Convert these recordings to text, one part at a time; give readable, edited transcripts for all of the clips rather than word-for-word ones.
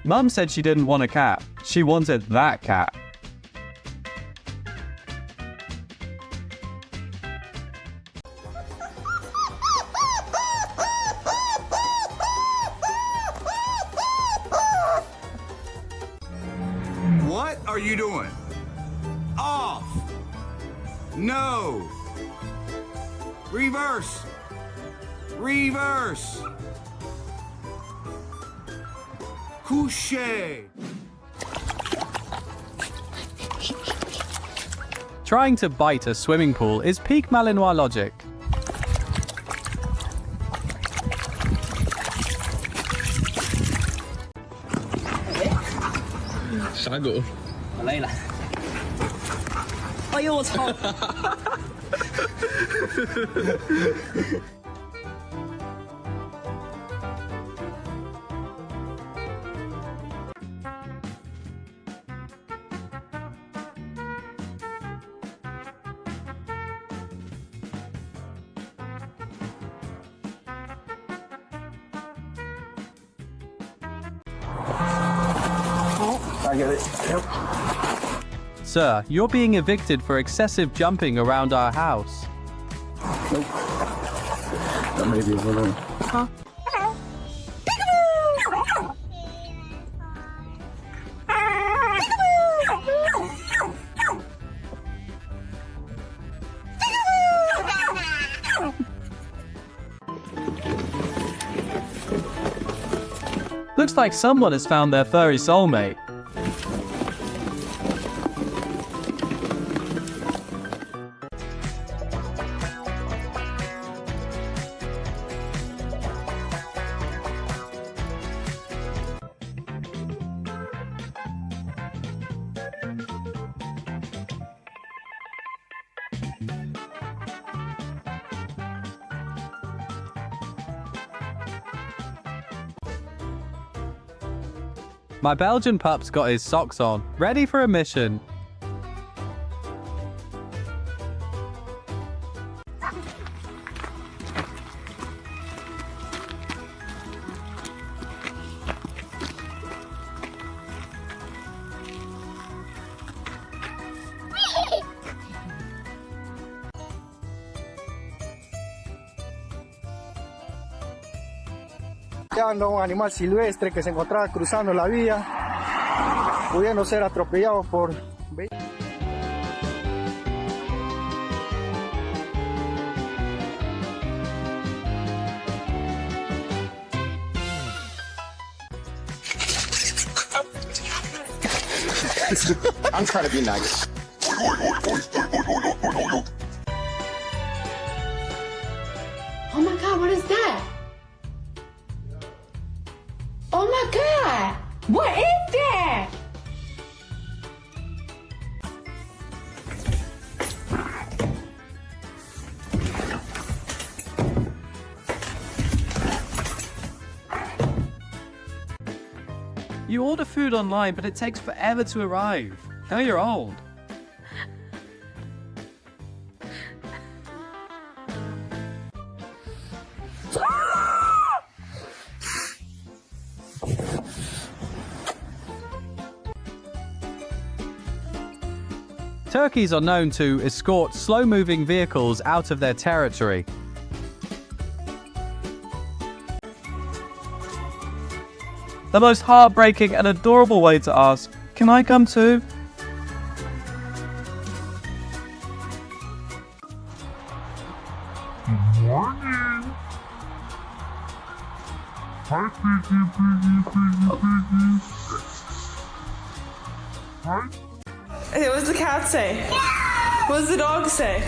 Mum said she didn't want a cat. She wanted that cat. What are you doing? Off! No! Reverse! Reverse! Couché! Trying to bite a swimming pool is peak Malinois logic.啥狗？我累了。哎呦我操！I get it. Yep. Sir, you're being evicted for excessive jumping around our house. Nope. That may be a little. Huh? Looks like someone has found their furry soulmate. My Belgian pup's got his socks on, ready for a mission. Un animal silvestre que se encontraba cruzando la vía, pudiendo ser atropellado por I'm trying to be nice. Oh my God, what is that? Oh my God! What is that? You order food online, but it takes forever to arrive. Now you're old. Turkeys are known to escort slow-moving vehicles out of their territory. The most heartbreaking and adorable way to ask, "Can I come too?" Morning. Hi, Piggy, Piggy, Piggy, Piggy. Hi. Hey, what does the cat say? What does the dog say?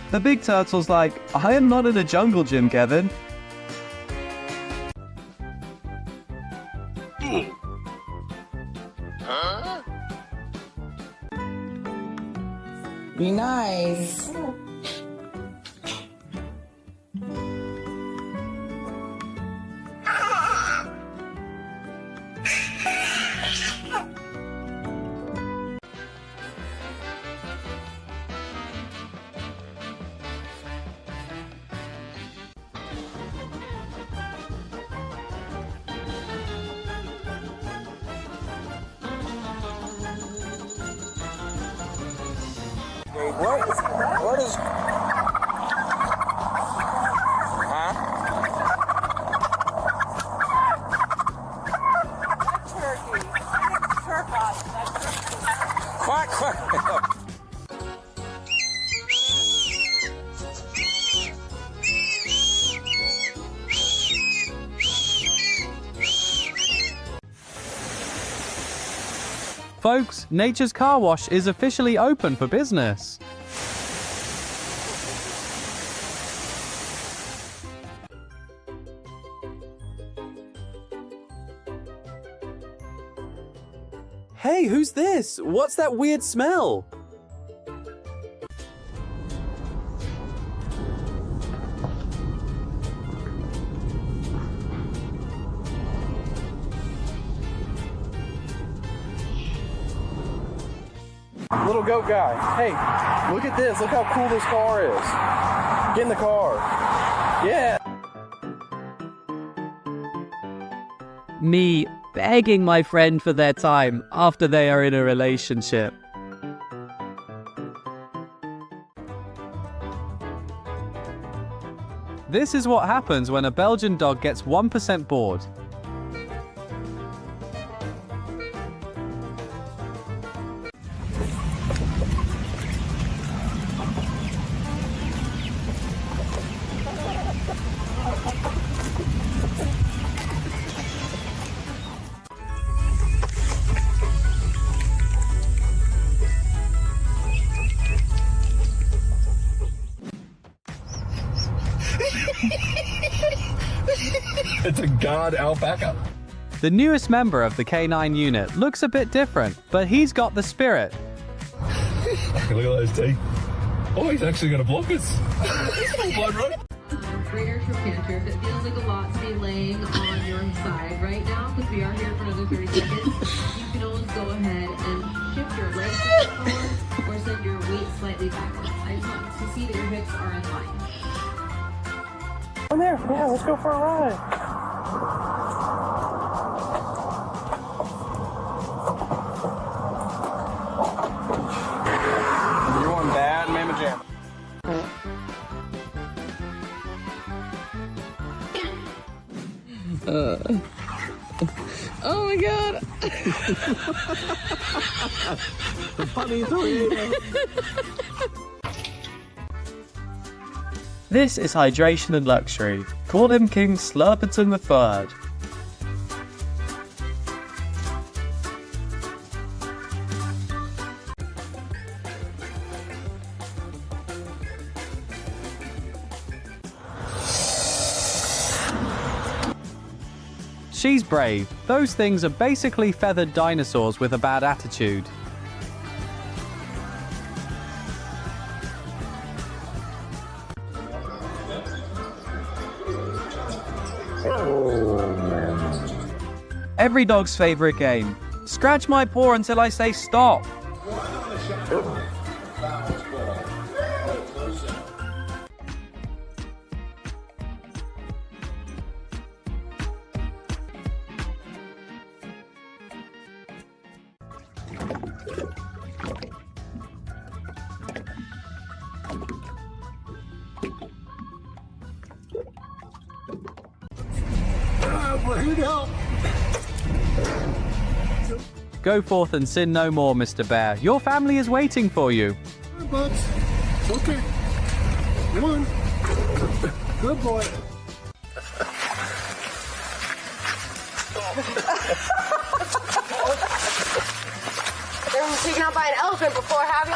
The big turtle's like, "I am not in a jungle gym, Kevin." Be nice. Wait, what is... Huh? Quack, quack. Folks, Nature's Car Wash is officially open for business. Hey, who's this? What's that weird smell? Little goat guy. Hey, look at this. Look how cool this car is. Get in the car. Yeah. Me begging my friend for their time after they are in a relationship. This is what happens when a Belgian dog gets 1% bored. It's a god alpaca. The newest member of the K9 unit looks a bit different, but he's got the spirit. Look at those teeth. Oh, he's actually going to block us. Blood run. Greater trochanter. If it feels like a lot to be laying on your side right now, because we are here for another 30 seconds, you can always go ahead and shift your legs forward or send your weight slightly backwards. I just want to see that your hips are in line. Come there. Yeah, let's go for a ride. You're one bad mamma jamma. Oh my god! The funny tornado. This is hydration and luxury. Call him King Slurperton III. She's brave. Those things are basically feathered dinosaurs with a bad attitude. Every dog's favorite game. Scratch my paw until I say stop. Go forth and sin no more, Mr. Bear. Your family is waiting for you. Bugs. Okay. Come on. Good boy. They were taken out by an elephant before having.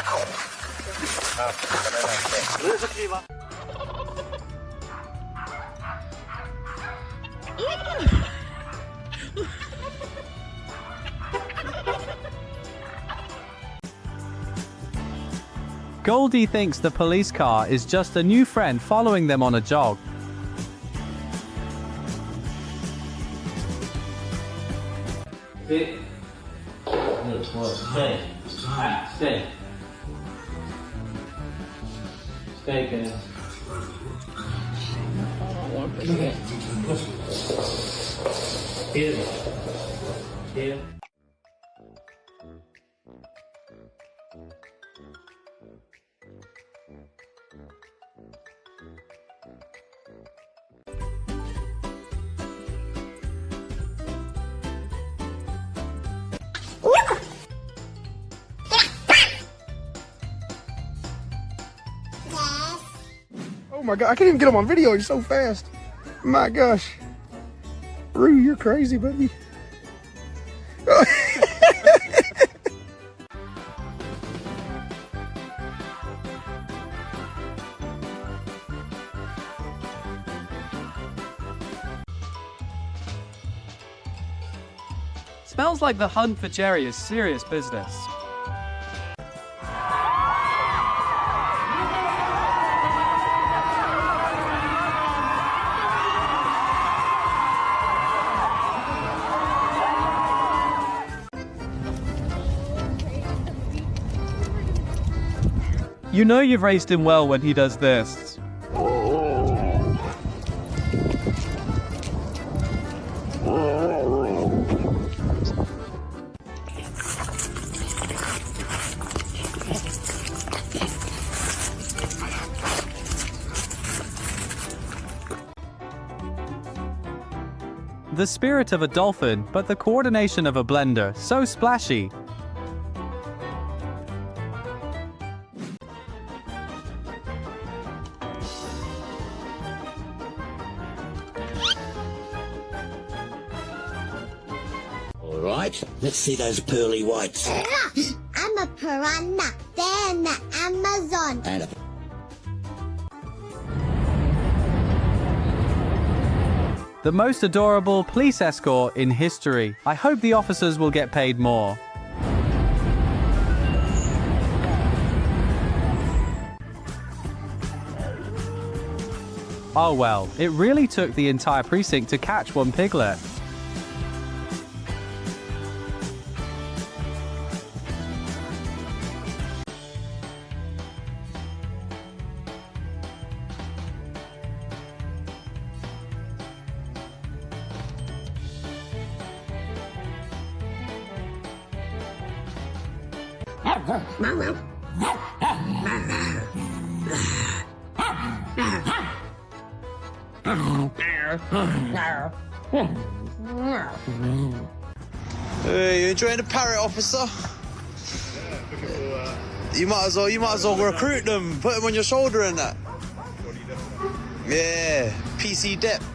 Goldie thinks the police car is just a new friend following them on a jog. Sit. Stay. Stay. Stay, guys. Here. Here. Oh my god, I can't even get him on video. You're so fast. My gosh. Roo, you're crazy, buddy. Smells like the hunt for Jerry is serious business. You know you've raised him well when he does this. The spirit of a dolphin, but the coordination of a blender, so splashy. All right, let's see those pearly whites. I'm a piranha. They're in the Amazon. And a The most adorable police escort in history. I hope the officers will get paid more. Oh well, it really took the entire precinct to catch one piglet. Hey, you enjoying the parrot, officer? You might as well recruit them, put them on your shoulder and that. Yeah, PC depth.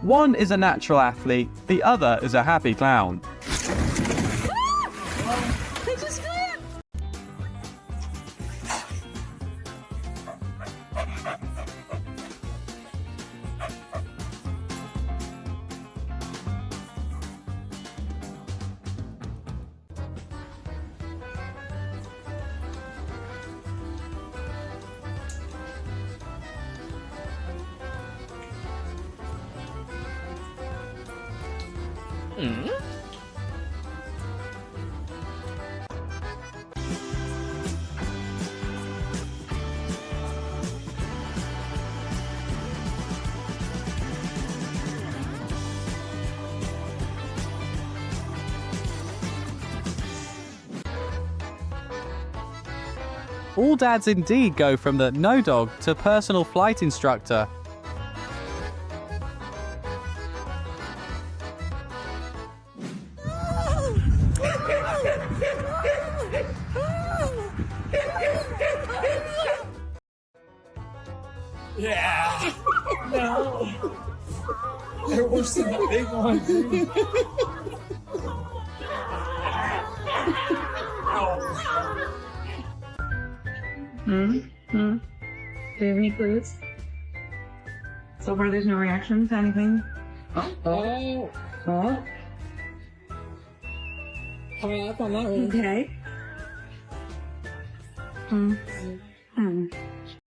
One is a natural athlete, the other is a happy clown. I just flipped. All dads indeed go from the no dog to personal flight instructor. Yeah. No. They're worse than the big one, dude. Do you have any clues? So far, there's no reaction to anything. Oh. Coming up on that one. Okay.